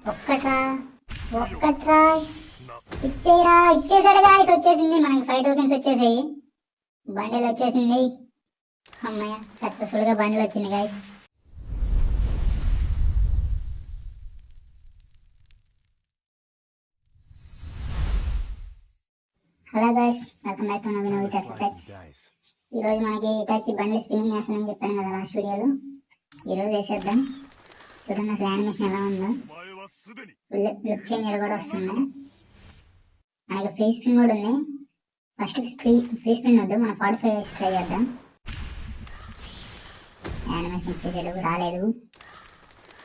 ఒక్కట్రా ఒక్కట్రా ఇచ్చేయరా. ఇచ్చేసాడు గాయస్, వచ్చేసింది మనకి 5 టోకెన్స్ వచ్చేసాయి. బండిల్ వచ్చేసింది. అమ్మయ్య, సక్సెస్ఫుల్ గా బండిల్ వచ్చింది guys. Hello guys, welcome back to Naveen techs. ఈరోజు మనకి ఇటాచి బండిల్ స్పిన్నింగ్ చేస్తానని చెప్పాను కదా లాస్ట్ వీడియోలో. ఈరోజు వేసేద్దాం. చూడండి అసలు యానిమేషన్ ఎలా ఉందో. లుక్ చేంజ్ కూడా వస్తుంది. మనకి ఫ్రీ స్పిన్ కూడా ఉంది. ఫస్ట్ ఫ్రీ స్పిన్ వద్దు, మనం 45 వేసి ట్రై చేద్దాం. యానిమేషన్ ఇచ్చేసాడు, రాలేదు.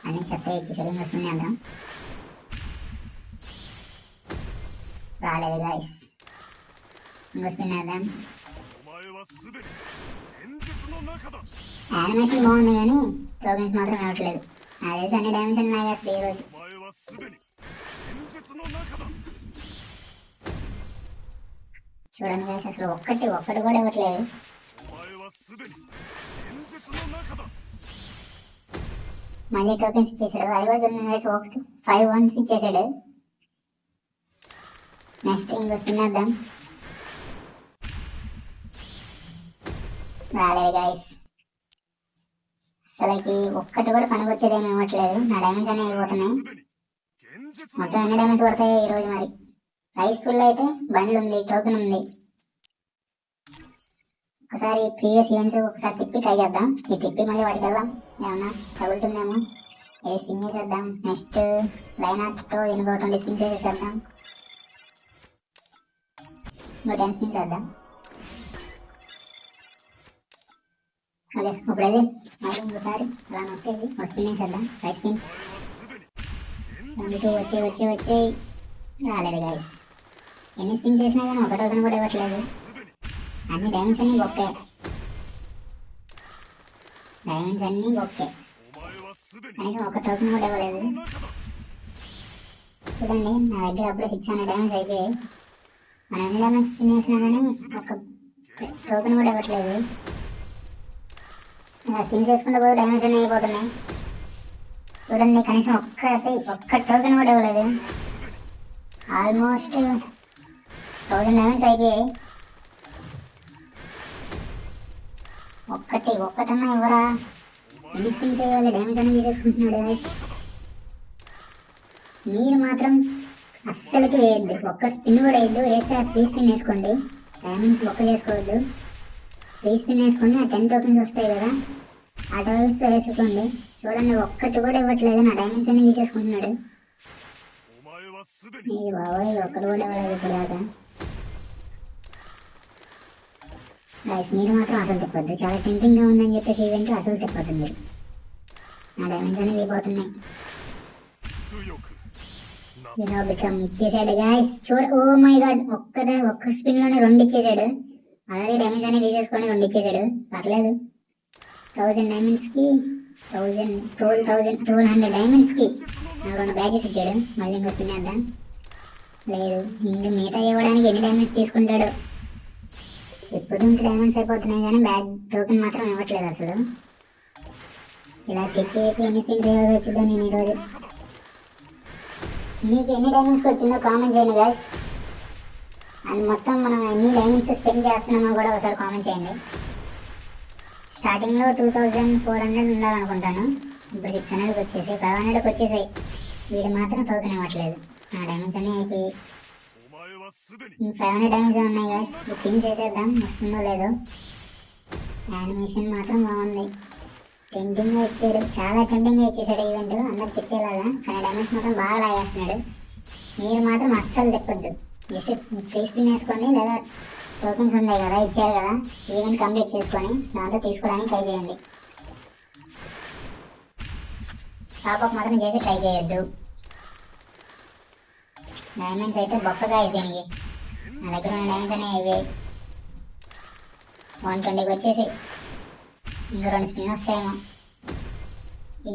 అన్ని చెత్త ఇచ్చేసాడు. ఇంకా స్పిన్ చేద్దాం. రాలేదు గాయస్. ఇంకో స్పిన్ వేద్దాం. యానిమేషన్ బాగుంది కానీ టోకెన్స్ మాత్రం ఇవ్వట్లేదు. అదే అన్ని డైమెన్షన్ లాగేస్తుంది ఈరోజు. చూడండి గాయస్, అసలు ఒక్కటి కూడా ఇవ్వట్లేదు. మళ్ళీ టోకెన్స్ ఇచ్చేసాడు. అది కూడా చూడండి గాయస్, 5 వన్స్ ఇచ్చేసాడు. నెక్స్ట్ ఇంకో స్పిన్ వేద్దాం. రాలేదు గాయస్. అసలుకి ఒక్కటి కూడా పనికొచ్చేదేమి ఇవ్వట్లేదు. నా డ్యామేజ్ అనేవి అయిపోతున్నాయి. మొత్తం ఎన్ని డ్యామేజ్ పడతాయో ఈరోజు మరి. రైస్ ఫుల్ అయితే బండ్లు ఉంది, టోకెన్ ఉంది. ఒకసారి ప్రీవియస్ ఈవెంట్స్ ఒకసారి తిప్పి ట్రై చేద్దాం. ఈ తిప్పి మళ్ళీ వాడికి వెళ్దాం. ఏమన్నా తగులుతుందేమో ఏది స్పిన్ చేసేద్దాం. నెక్స్ట్ లైనాట్తో ఇంకో 20 స్పిన్స్ చేసేద్దాం. ఇంకో 10 స్పిన్స్ చేద్దాం. అదే ఇప్పుడైతే మళ్ళీ ఇంకోసారి అలా నొక్కేసి ఒక స్పిన్ వేసేద్దాం. 5 స్పిన్స్. 22 వచ్చాయి. రాలేదు గాయస్. ఎన్ని స్పిన్స్ చేసినా కానీ ఒక టోకెన్ కూడా ఇవ్వట్లేదు. అన్ని డైమండ్స్ అన్నీ బొక్కే. కనీసం ఒక టోకెన్ కూడా ఇవ్వలేదు. చూడండి, నా దగ్గర అప్పుడే 600 డైమండ్స్ అయిపోయాయి. మనం ఎన్ని డైమండ్స్ స్పిన్ చేసినా కానీ ఒక టోకెన్ కూడా ఇవ్వట్లేదు. స్పిన్ చేసుకుంటే పోతే డైమండ్స్ అన్నీ అయిపోతున్నాయి. చూడండి, కనీసం ఒక్క టోకెన్ కూడా ఇవ్వలేదు. ఆల్మోస్ట్ 1000 డైమండ్స్ అయిపోయాయి. ఒక్కటన్నా ఇవ్వరా. ఎన్ని స్పిన్ చేయాలి, డైమండ్స్ అన్నీ తీసేసుకుంటున్నాడు. మీరు మాత్రం అస్సలకి వేయద్దు. ఒక్క స్పిన్ కూడా వేయద్దు. వేస్తే ఫ్రీ స్పిన్ వేసుకోండి. డైమండ్స్ ఒక్క చేసుకోవద్దు. ఫ్రీ స్పిన్ వేసుకోండి. ఆ 10 టోకెన్స్ వస్తాయి కదా, ఆ టోకెన్స్తో వేసుకోండి. చూడండి, ఒక్కటి కూడా ఇవ్వట్లేదు. నా డైమండ్స్ అన్ని తీసేసుకుంటున్నాడు. బాబాయ్, ఒక్కటి కూడా ఇవ్వలేదు ఇప్పుడు దాకా. గైస్, మీరు మాత్రం అసలు తిప్పొద్దు. చాలా టెంప్టింగ్గా ఉందని చెప్పేసి ఈవెంట్ అసలు తిప్పొద్దు మీరు. నా డైమండ్స్ అనేవి అయిపోతున్నాయి. బికమ్ ఇచ్చేసాడు గాయస్. ఓ మై గాడ్, ఒక్క స్పిన్ లోనే 2 ఇచ్చేసాడు. ఆల్రెడీ డైమండ్స్ అనేవి తీసేసుకొని 2 ఇచ్చేసాడు. పర్లేదు. 1000 డైమండ్స్ కి 1200 డైమండ్స్ కి నాకు 2 బ్యాచెస్ ఇచ్చాడు. మళ్ళీ ఇంకో స్పిన్ వేద్దాం. లేదు, ఇంక మిగతా ఇవ్వడానికి ఎన్ని డైమండ్స్ తీసుకుంటాడు. ఇప్పుడు నుంచి డైమండ్స్ అయిపోతున్నాయి కానీ బ్యాగ్ టోకెన్ మాత్రం ఇవ్వట్లేదు అసలు. ఇలా తిప్పి ఎన్ని స్పిన్స్ చేయాల్సి వచ్చిందో నేను ఈరోజు. మీకు ఎన్ని డైమండ్స్కి వచ్చిందో కామెంట్ చేయండి గైస్. అండ్ మొత్తం మనం ఎన్ని డైమండ్స్ స్పెండ్ చేస్తున్నామో కూడా ఒకసారి కామెంట్ చేయండి. స్టార్టింగ్లో 2400 ఉండాలనుకుంటాను. ఇప్పుడు 600కి వచ్చేసి 500కి వచ్చేసాయి. వీడు మాత్రం టోకెన్ ఇవ్వట్లేదు. నా డైమండ్స్ అన్నీ అయిపోయి 500 డైమండ్స్ ఉన్నాయి గాయస్. పిన్ చేసేద్దాం, వస్తుందో లేదో. యానిమేషన్ మాత్రం బాగుంది. టెంప్టింగ్గా ఇచ్చాడు, చాలా టెంప్టింగ్గా ఇచ్చేసాడు ఈవెంట్ అందరు తిప్పేలాగా. కానీ డైమండ్స్ మాత్రం బాగా లాగేస్తున్నాడు. మీరు మాత్రం అస్సలు తిప్పొద్దు. జస్ట్ ఫ్రీ స్పిన్ వేసుకోండి, లేదా టోకెన్స్ ఉన్నాయి కదా, ఇచ్చారు కదా, ఈవెంట్ కంప్లీట్ చేసుకొని దాంతో తీసుకోవడానికి ట్రై చేయండి. టాప్అప్ మాత్రం చేసి ట్రై చేయొద్దు. డైమండ్స్ అయితే బొక్కగా అయిపోయినాయి. నా దగ్గర ఉన్న డైమండ్స్ అనేవి అయిపోయాయి. 120కి వచ్చేసి ఇంకో 2 స్పిన్ వస్తాయేమో.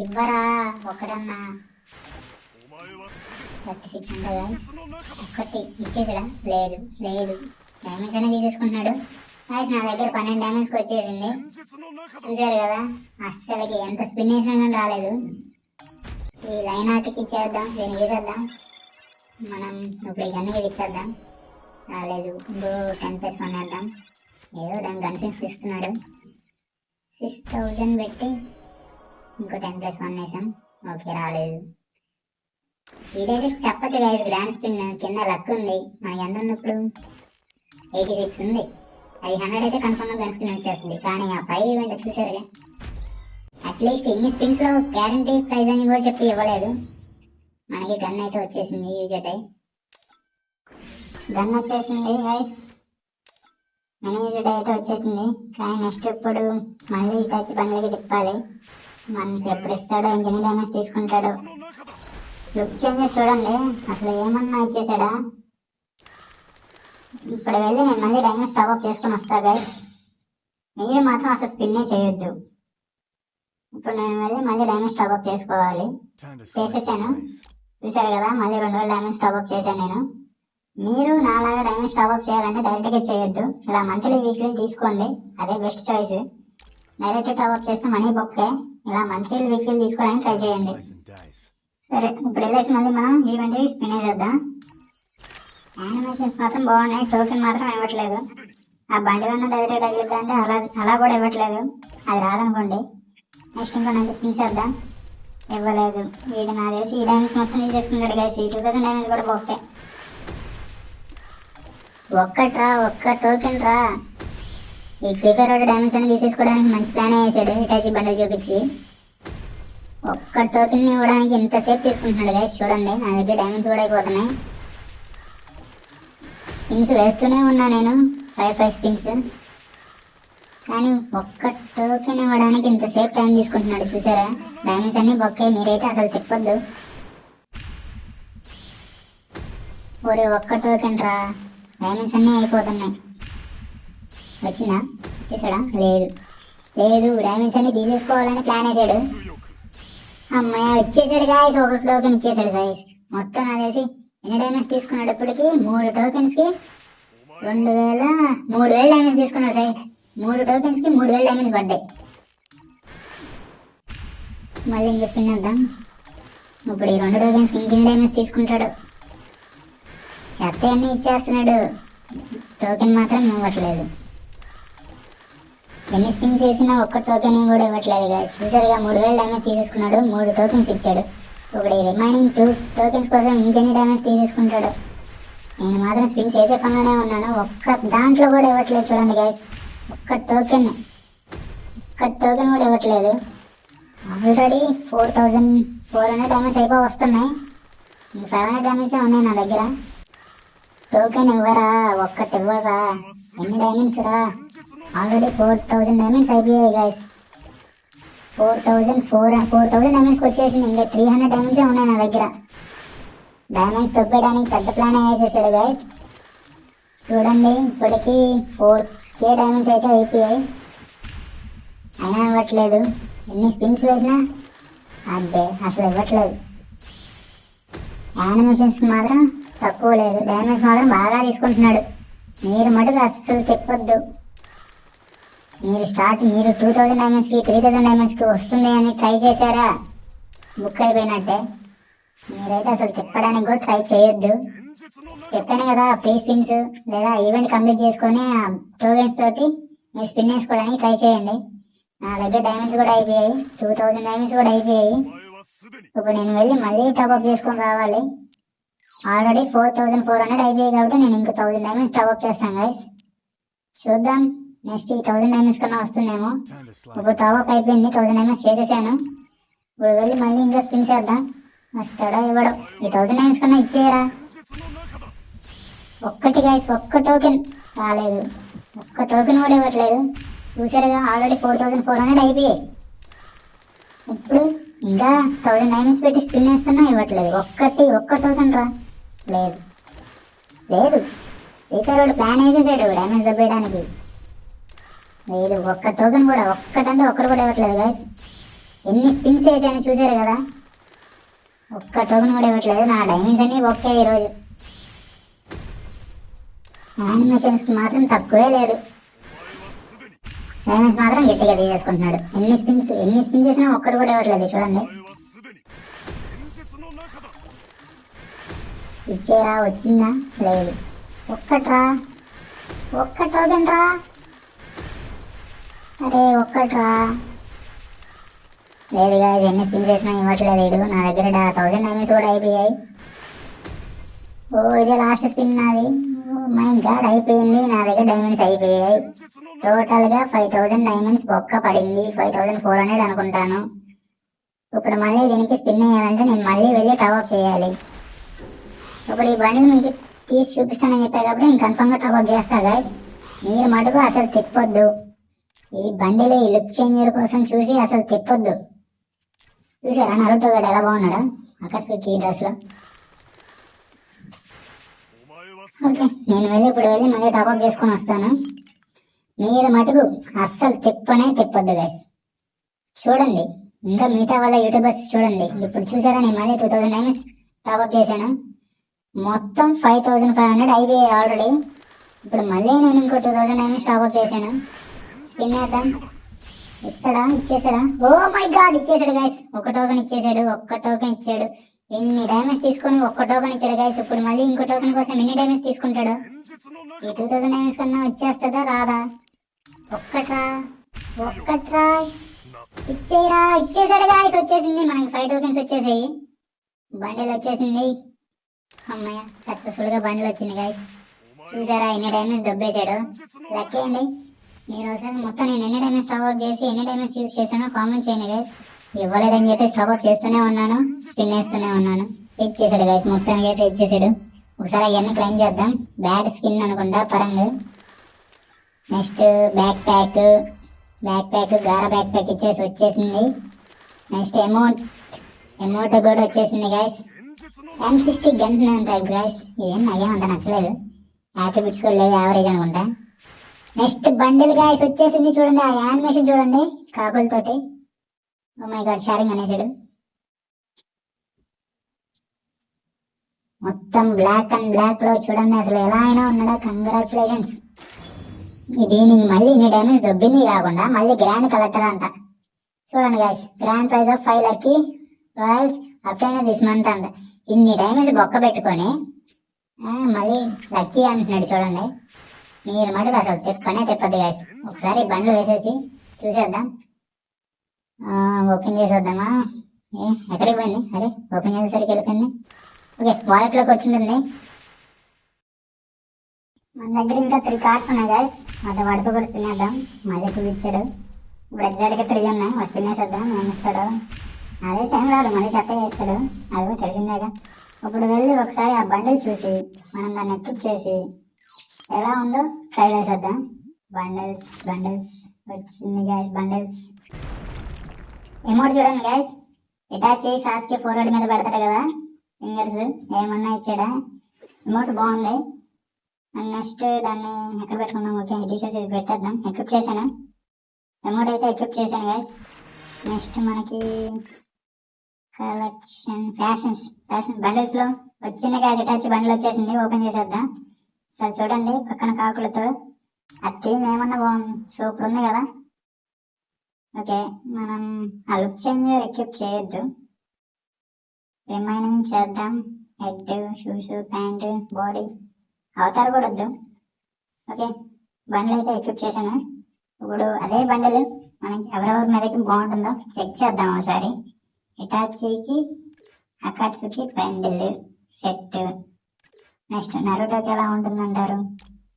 ఇవ్వరా ఒక్కటన్నా. 36 అంటే ఒక్కటి ఇచ్చేసాడా? లేదు. డైమండ్స్ అనేది తీసేసుకుంటున్నాడు. నా దగ్గర 12 డైమండ్స్కి వచ్చేసింది. చూసారు కదా, అస్సలకి ఎంత స్పిన్ వేసినా కానీ రాలేదు. ఈ లైన్ ఆర్ట్కి ఇచ్చేద్దాం, దీన్ని వేసేద్దాం. మనం ఇప్పుడు ఈ గన్నుకి తిప్పేద్దాం. రాలేదు, ఇంకో 10+1 వేద్దాం. ఏదో దాని గన్సిన్స్ ఇస్తున్నాడు. 6000 పెట్టి ఇంకో 10+1 వేసాం. ఓకే, రాలేదు. ఇదైతే చెప్పచ్చు గైస్, గ్రాండ్ స్పిన్ కింద లక్ ఉంది. మనకి ఎంత ఉంది ఇప్పుడు? 86 ఉంది. అది 100 అయితే కన్ఫర్మ్గా గన్ స్పిన్ వచ్చేస్తుంది. కానీ ఆ పై ఈవెంట్ చూసారుగా, అట్లీస్ట్ ఇన్ని స్పిన్స్ లో గ్యారంటీ ప్రైజ్ అని కూడా చెప్పి ఇవ్వలేదు. మనకి గన్ అయితే వచ్చేసింది. యూజెట్ గన్ వచ్చేసింది గైస్, మన యూజెట్ అయితే వచ్చేసింది. కానీ నెక్స్ట్ ఇప్పుడు మళ్ళీ టచ్ బండ్లకి తిప్పాలి. మనకి ఎప్పుడు ఇస్తాడో, ఇంజనీర్ డ్యామేజ్ తీసుకుంటాడో. లుక్ చేంజ్ చూడండి, అసలు ఏమన్నా ఇచ్చేసాడా? ఇప్పుడు వెళ్ళి నేను మళ్ళీ డైమండ్ స్టాప్ అప్ చేసుకుని వస్తా గైస్. మీరు మాత్రం అసలు స్పిన్నే చేయొద్దు. ఇప్పుడు నేను వెళ్ళి మళ్ళీ డైమండ్ స్టాప్ అప్ చేసుకోవాలి. చేసేసాను, చూసారు కదా, మళ్ళీ 2000 డైమండ్ స్టాప్ అప్ చేశాను నేను. మీరు నాలాగా డైమండ్ స్టాప్ అప్ చేయాలంటే డైరెక్ట్గా చేయొద్దు, ఇలా మంత్లీ వీక్లీ తీసుకోండి, అదే best choice. Direct top up చేస్తే మనీ బొక్కే, ఇలా మంత్లీ వీక్లీ తీసుకోవడానికి ట్రై చేయండి. సరే, ఇప్పుడు వెళ్ళేసి మళ్ళీ మనం ఈవెంట్ స్పిన్ చేద్దాం. యానిమేషన్స్ మాత్రం బాగున్నాయి, టోకెన్ మాత్రం ఇవ్వట్లేదు. ఆ బండి వల్ల డైరెక్ట్ తగిలిద్దా అంటే అలా కూడా ఇవ్వట్లేదు. అది రాదనుకోండి. నెక్స్ట్ ఇంకో 90 స్పిన్ చేద్దాం. ఇవ్వలేదు. వీడు నా తెలిసి ఈ డ్యామేజ్ మొత్తం యూజ్ చేసుకుంటాడు గైస్. ఈ 2000 డ్యామేజ్ కూడా బొక్కే. ఒక్క టోకెన్ రా. ఈ ఫ్రీ ఫైర్ వాడు డ్యామేజ్ అని తీసేసుకోవడానికి మంచి ప్లాన్ వేసాడు, ఇటాచి బండి చూపించి. ఒక్క టోకెన్ ఇవ్వడానికి ఇంతసేపు తీసుకుంటున్నాడు గైస్. చూడండి, నా దగ్గర డ్యామేజ్ కూడా అయిపోతున్నాయి. స్పిన్స్ వేస్తూనే ఉన్నా నేను, 5 స్పిన్స్. కానీ ఒక్క టోకెన్ ఇవ్వడానికి ఇంతసేపు టైం తీసుకుంటున్నాడు, చూసారా? డ్యామేజ్ అన్ని బొక్కే, మీరైతే అసలు తిప్పొద్దు. ఒరే ఒక్క టోకెన్ రా, డ్యామేజ్ అన్నీ అయిపోతున్నాయి. వచ్చిందా? వచ్చేసాడా? లేదు, డ్యామేజ్ అన్ని తీసేసుకోవాలని ప్లాన్ వేసాడు. అమ్మాయి వచ్చేసాడు గాయస్, ఒక టోకెన్ ఇచ్చేసాడు గాయస్. మొత్తం నా తెలిసి ఎన్ని డ్యామేజ్ తీసుకున్నాడు ఇప్పటికి? 3 టోకెన్స్కి 3000 డ్యామేజ్ తీసుకున్నాడు సార్. 3 టోకెన్స్కి 3000 డ్యామేజ్ పడ్డాయి. మళ్ళీ ఇంక స్పిన్ వద్దాం. ఇప్పుడు ఈ 2 టోకెన్స్కి ఇంకెన్ని డ్యామేజ్ తీసుకుంటాడు? చెత్త అన్నీ ఇచ్చేస్తున్నాడు, టోకెన్ మాత్రం ఇవ్వట్లేదు. ఎన్ని స్పిన్ చేసినా ఒక్క టోకెన్ కూడా ఇవ్వట్లేదు గాయస్. చూసారుగా, 3000 డ్యామేజ్ తీసేసుకున్నాడు, 3 టోకెన్స్ ఇచ్చాడు. ఇప్పుడు ఈ రిమైనింగ్ 2 టోకెన్స్ కోసం ఇంకెన్ని డ్యామేజ్ తీసేసుకుంటాడు? నేను మాత్రం స్పిన్ చేసే పనిలోనే ఉన్నాను, ఒక్క దాంట్లో కూడా ఇవ్వట్లేదు. చూడండి గైస్, ఒక్క టోకెన్ కూడా ఇవ్వట్లేదు. ఆల్రెడీ 4400 డ్యామేజ్ వస్తున్నాయి. 500 డ్యామేజే ఉన్నాయి నా దగ్గర. టోకెన్ ఇవ్వరా, ఒక్కటి ఇవ్వరా? ఎన్ని డైమండ్స్ రా? ఆల్రెడీ 4000 డైమండ్స్ అయిపోయాయి గైస్. 4000 డైమండ్స్కి వచ్చేసింది. ఇంకా 300 డైమండ్సే ఉన్నాయి నా దగ్గర. డైమండ్స్ తొప్పేయడానికి పెద్ద ప్లాన్ వేసేసాడు గైస్. చూడండి, ఇప్పటికీ 4k డైమండ్స్ అయితే అయిపోయాయి, అయినా ఇవ్వట్లేదు. ఎన్ని స్పిన్స్ వేసినా అబ్బే అసలు ఇవ్వట్లేదు. యానిమేషన్స్ మాత్రం తక్కువ లేదు, డ్యామేజ్ మాత్రం బాగా తీసుకుంటున్నాడు. మీరు మటుకు అస్సలు తిప్పొద్దు. మీరు 2000 డైమండ్స్కి 3000 డైమండ్స్కి వస్తుంది అని ట్రై చేశారా, బుక్ అయిపోయినట్టే. మీరైతే అసలు తిప్పడానికి కూడా ట్రై చేయొద్దు. చెప్పాను కదా, ఫ్రీ స్పిన్స్ లేదా ఈవెంట్ కంప్లీట్ చేసుకొని టోకెన్స్ తోటి మీరు స్పిన్ వేసుకోవడానికి ట్రై చేయండి. నా దగ్గర డైమండ్స్ కూడా అయిపోయాయి, 2000 డైమండ్స్ కూడా అయిపోయాయి. ఇప్పుడు నేను వెళ్ళి మళ్ళీ టాప్అప్ చేసుకొని రావాలి. ఆల్రెడీ 4400 అయిపోయాయి కాబట్టి నేను ఇంకో 1000 డైమండ్స్ టాప్అప్ చేస్తాను గైస్. చూద్దాం, నెక్స్ట్ ఈ 1000 డైమండ్స్ కన్నా వస్తుందేమో. ఇప్పుడు టాప్అప్ అయిపోయింది, 1000 డైమండ్స్ చేసేసాను. ఇప్పుడు వెళ్ళి మళ్ళీ ఇంకా స్పిన్ చేద్దాం. వస్తాడా ఇవ్వడం? ఈ 1000 డైమండ్స్ కన్నా ఇచ్చేయరా. ఒక్కటి గైస్, ఒక్క టోకెన్ రాలేదు, ఒక్క టోకెన్ కూడా ఇవ్వట్లేదు. చూసారుగా, ఆల్రెడీ 4400 అయిపోయాయి. ఇప్పుడు ఇంకా 1000 డైమండ్స్ పెట్టి స్పిన్ వేస్తున్నా ఇవ్వట్లేదు. ఒక్క టోకెన్ రా. లేదు రీఫైర్ ప్లాన్ వేసేసాడు డ్యామేజ్ దబ్బేయడానికి. లేదు, ఒక్క టోకెన్ కూడా, ఒక్కటంటే ఒక్కడు కూడా ఇవ్వట్లేదు గైస్. ఎన్ని స్పిన్స్ వేసాను చూసారు కదా, ఒక్క టోకెన్ కూడా ఇవ్వట్లేదు. నా డైమండ్స్ అన్నీ ఒకే ఈరోజు. యానిమేషన్స్కి మాత్రం తక్కువే లేదు, డైమండ్స్ మాత్రం గట్టిగా తీసేసుకుంటున్నాడు. ఎన్ని స్పిన్ చేసినా ఒక్కడు కూడా ఇవ్వట్లేదు. చూడండి, ఇచ్చేరా, వచ్చిందా? లేదు. ఒక్కట్రా, ఒక్క టోకెన్ రా. అరే ఒక్కట్రా. లేదు గాయస్, ఎన్ని స్పిన్ చేసినా ఇవ్వట్లేదు వీడు. నా దగ్గర 1000 డైమండ్స్ కూడా అయిపోయాయి. ఓ ఇదే లాస్ట్ స్పిన్ నాది. మై గాడ్, అయిపోయింది. నా దగ్గర డైమండ్స్ అయిపోయాయి. టోటల్గా 5000 డైమండ్స్ బొక్క పడింది. 5400 అనుకుంటాను. ఇప్పుడు మళ్ళీ దీనికి స్పిన్ అయ్యాలంటే నేను మళ్ళీ వెళ్ళి టాప్అప్ చేయాలి. ఇప్పుడు ఈ బండిని మీకు తీసి చూపిస్తానని చెప్పే కాబట్టి నేను కన్ఫర్మ్గా టాప్అప్ చేస్తా గాయస్. మీరు మటుకు అసలు తిప్పొద్దు. ఈ బండిలో ఈ లుక్ చేంజర్ కోసం చూసి అసలు తిప్పొద్దు. చూసారా నరుటో గడ్ ఎలా బాగున్నాడా ఆకర్షకి డ్రెస్ లో. ఓకే, నేను ఇప్పుడు వెళ్ళి మళ్ళీ టాప్అప్ చేసుకొని వస్తాను. మీరు మటుకు అస్సలు తిప్పొద్దు గైస్. చూడండి, ఇంకా మిగతా వాళ్ళ యూట్యూబర్స్ చూడండి. ఇప్పుడు చూసారా, నేను మళ్ళీ 2000 డైమండ్స్ టాప్అప్ చేశాను. మొత్తం 5500 అయిపోయాయి ఆల్రెడీ. ఇప్పుడు మళ్ళీ నేను ఇంకో 2000 డైమండ్స్ టాప్అప్ చేశాను. స్పిన్ వేద్దాం. ఇస్తాడా? ఇచ్చేసాడా? ఓ మై గాడ్, ఇచ్చేసాడు గైస్. ఒక్క టోకెన్ ఇచ్చాడు. ఎన్ని డైమండ్స్ తీసుకొని ఒక్క టోకెన్ ఇచ్చాడు గైస్. ఇప్పుడు మళ్ళీ ఇంకో టోకెన్ కోసం ఎన్ని డైమండ్స్ తీసుకుంటాడు? ఈ 2000 డైమండ్స్ కన్నా వచ్చేస్తుందా రాదా? ఒక్కట్రా, ఇచ్చేయరా. ఇచ్చేసాడు గైస్, వచ్చేసింది. మనకి 5 టోకెన్స్ వచ్చేసాయి. బండిల్ వచ్చేసింది. అమ్మయ్య, సక్సెస్ఫుల్ గా బండిల్ వచ్చింది గైస్. చూసారా ఎన్ని డైమండ్స్ దొబ్బేశాడు. లక్కీ అండి. మీరు ఒకసారి మొత్తం నేను ఎన్ని డైమండ్స్ టాప్అప్ చేసి ఎన్ని డైమండ్స్ యూజ్ చేశానో కామెంట్ చేయండి గైస్. ఇవ్వలేదని చెప్పి టాప్అప్ చేస్తూనే ఉన్నాను, స్పిన్ వేస్తూనే ఉన్నాను. ఇచ్చేసాడు గైస్, మొత్తానికి అయితే ఇచ్చేసాడు. ఒకసారి అవన్నీ క్లైమ్ చేద్దాం. బ్యాడ్ స్కిన్ అనుకుంటా పరంగు. నెక్స్ట్ బ్యాక్ ప్యాక్ గారా బ్యాక్ ప్యాక్ ఇచ్చేసి వచ్చేసింది. నెక్స్ట్ ఎమౌంట్ కూడా వచ్చేసింది గైస్. M60 గన్స్ ఉంటాయి గైస్. ఇదేం నాకేమంత నచ్చలేదు. యాట్రిబ్యూట్స్ కూడా లేవు, యావరేజ్ అనుకుంటా. నెక్స్ట్ బండిల్ గాయస్ వచ్చేసింది. చూడండి ఆ యానిమేషన్ చూడండి, కాకులతోటి. Oh my God, షారింగ్ అనేసాడు. మొత్తం బ్లాక్ అండ్ బ్లాక్ లో చూడండి, అసలు ఎలా అయినా ఉన్నాడా. కంగ్రాచులేషన్స్. దీనికి మళ్ళీ ఇన్ని డైమండ్స్ దొబ్బింది కాకుండా మళ్ళీ గ్రాండ్ కలెక్టర్ అంట. చూడండి guys, grand praise of 5 lucky Royals upline this month అంట. ఇన్ని డైమండ్స్ బొక్క పెట్టుకొని మళ్ళీ లక్కీ అంటున్నాడు. చూడండి, మీరు మటుకు అసలు తిప్పద్దు గాయస్. ఒకసారి బండ్లు వేసేసి చూసేద్దాం. ఓపెన్ చేసేద్దామా? ఎక్కడికి పోయింది? అరే, ఓపెన్ చేసేసరికి వెళ్ళిపోయింది. ఓకే, వాలెట్లోకి వచ్చింటుంది. మన దగ్గర ఇంకా 3 కార్డ్స్ ఉన్నాయి గాయస్. అదే వాడితో కూడా స్పిన్ వేద్దాం. మళ్ళీ 2 ఇచ్చాడు. ఇప్పుడు ఎగ్జాక్ట్గా 3 ఉన్నాయి. స్పిన్ వేసేద్దాం. ఏమి ఇస్తాడు? అదే సేమ్ రాదు, మళ్ళీ చెత్త చేస్తాడు. అది కూడా తెలిసిందేగా. ఇప్పుడు వెళ్ళి ఒకసారి ఆ బండిల్ చూసి మనం దాన్ని ఎక్కిప్ చేసి ఎలా ఉందో ట్రై చేసేద్దాం. బండిల్స్ వచ్చింది గాయస్. బండిల్స్ ఎమౌంట్ చూడండి గాయస్. అటాచ్ చేసి సాస్కి ఫోర్వర్డ్ మీద పెడతాడు కదా ఫింగర్స్, ఏమన్నా ఇచ్చాడా? ఎమౌంట్ బాగుంది. నెక్స్ట్ దాన్ని ఎక్కడ పెట్టుకున్నాం? ఓకే, తీసేసి పెట్టేద్దాం. ఎక్విప్ చేశాను, ఎమౌంట్ అయితే ఎక్విప్ చేశాను గాయస్. నెక్స్ట్ మనకి కలెక్షన్ ఫ్యాషన్ బండిల్స్ లో వచ్చింది గాయస్. అటాచ్ బండిల్ వచ్చేసింది. ఓపెన్ చేసేద్దాం. అసలు చూడండి, పక్కన కాకులతో ఆ థీమ్ ఏమన్నా బాగుంది, సూపర్ ఉంది కదా. ఓకే, మనం ఆ లుక్ చేంజర్ ఎక్విప్ చేయొద్దు, రిమైనింగ్ చేద్దాం. Head, shoes, pant, body, Avatar కూడా వద్దు. ఓకే, బండిల్ అయితే ఎక్విప్ చేశాను. ఇప్పుడు అదే బండిల్ మనకి ఎవరెవరి మీదకి బాగుంటుందో చెక్ చేద్దాం ఒకసారి. ఇటాచీకి, అకాట్సుకి బండిల్ సెట్. నెక్స్ట్ నరుటోకి ఎలా ఉంటుందంటారు?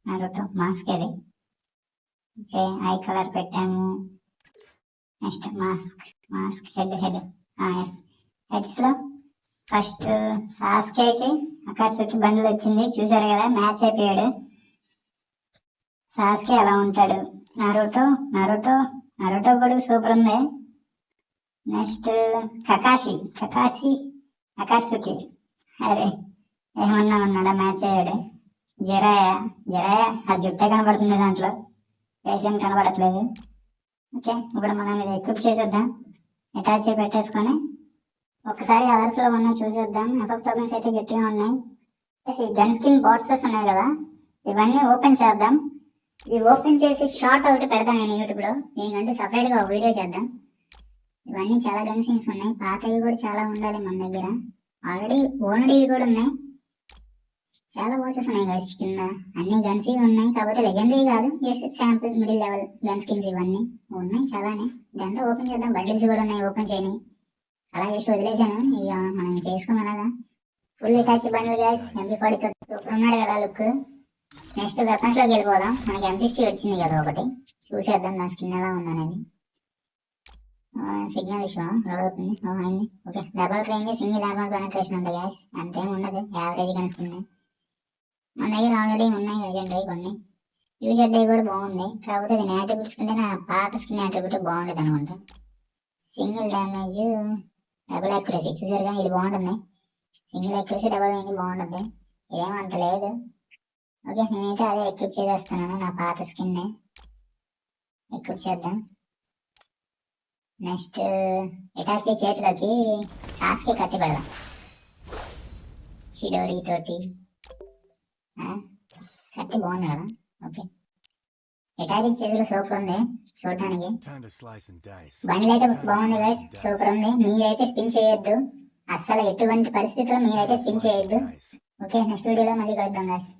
నరుటో మాస్క్ ఇది. ఓకే, ఐ కలర్ పెట్టాము. Next mask head. Yes, heads లో ఫస్ట్ సాస్కేకి అకాట్సుకి బండిల్ వచ్చింది. చూసారు కదా, మ్యాచ్ అయిపోయాడు. సాస్కే ఎలా ఉంటాడు? నరుటో కూడా సూపర్ ఉంది. Next Kakashi Akatsuki. అరే, ఏమన్నా ఉన్నాడా? మ్యాచ్ అయ్యాడు. జిరాయా ఆ జుట్టే కనబడుతుంది దాంట్లో, ఫేస్ ఏం కనబడట్లేదు. ఓకే, ఇప్పుడు మనం ఇది ఎక్విప్ చేసేద్దాం. అటాచ్ పెట్టేసుకొని ఒకసారి అదర్స్ లో ఉన్నా చూసేద్దాం. ఎఫెక్ట్ టోకెన్స్ అయితే గట్టిగా ఉన్నాయి. ఈ గన్ స్కిన్ బాక్సెస్ ఉన్నాయి కదా, ఇవన్నీ ఓపెన్ చేద్దాం. ఇది ఓపెన్ చేసి షార్ట్ ఒకటి పెడతాను నేను యూట్యూబ్లో. దీనికంటే సపరేట్గా ఒక వీడియో చేద్దాం. ఇవన్నీ చాలా గన్ స్కిన్స్ ఉన్నాయి. పాతవి కూడా చాలా ఉండాలి మన దగ్గర. ఆల్రెడీ ఓన్డ్ ఇవి కూడా ఉన్నాయి. చాలా వాచెస్ ఉన్నాయి గైస్ కింద. అన్ని గన్స్ ఇవి ఉన్నాయి, కాకపోతే లెజెండరీ కాదు, just sample middle level gun skins ఇవన్నీ ఉన్నాయి చాలానే. ఇదంతా ఓపెన్ చేద్దాం. బండిల్స్ కూడా ఉన్నాయి, ఓపెన్ చేయని. అలా జస్ట్ వదిలేసాను, ఇక మనం చేసుకోమనగా. Full attach bundle guys. MP40 super ఉన్నాడు కదా లుక్. నెక్స్ట్ వెపన్స్ లోకి వెళ్ళిపోదాం. మనకి M60 వచ్చింది కదా ఒకటి, చూసేద్దాం నా స్కిన్ ఎలా ఉందనేది. సిగ్నల్ ఇష్యూ లోడ్ అవుతుంది. అయింది. Okay, double range single armour penetration ఉంది గ్యాస్. అంతేం ఉండదు, యావరేజ్ కానీ స్కిన్. మన దగ్గర ఆల్రెడీ ఉన్నాయి లెజెండరీ కొన్ని. యూజర్ డే కూడా బాగుంది, కాకపోతే అది యాట్రిబ్యూట్స్ కంటే నా పాత స్కిన్ యాట్రిబ్యూట్ బాగుంటుంది అనుకుంటా. సింగిల్ డ్యామేజ్ డబుల్ యాక్యురసీ చూసారుగా, ఇది బాగుంటుంది. సింగిల్ యాక్యురసీ డబుల్ రేంజ్ బాగుంటుంది, ఇదేమో అంత లేదు. ఓకే, నేనైతే అదే ఎక్విప్ చేసేస్తున్నాను, నా పాత స్కిన్ ఎక్విప్ చేద్దాం. నెక్స్ట్ ఇటాచి చేతిలోకి సాస్కి కత్తి పెడదాం షిడోరి తోటి. కత్తి బాగుంది కదా. ఓకే, ఇటాచి చేతిలో సూపర్ ఉంది చూడడానికి. బండిల్ అయితే బాగుంది గైస్, సూపర్ ఉంది. మీరైతే స్పిన్ చేయొద్దు, అస్సలు ఎటువంటి పరిస్థితుల్లో మీరైతే స్పిన్ చేయొద్దు. ఓకే, నెక్స్ట్ వీడియోలో మళ్ళీ కలుద్దాం గైస్.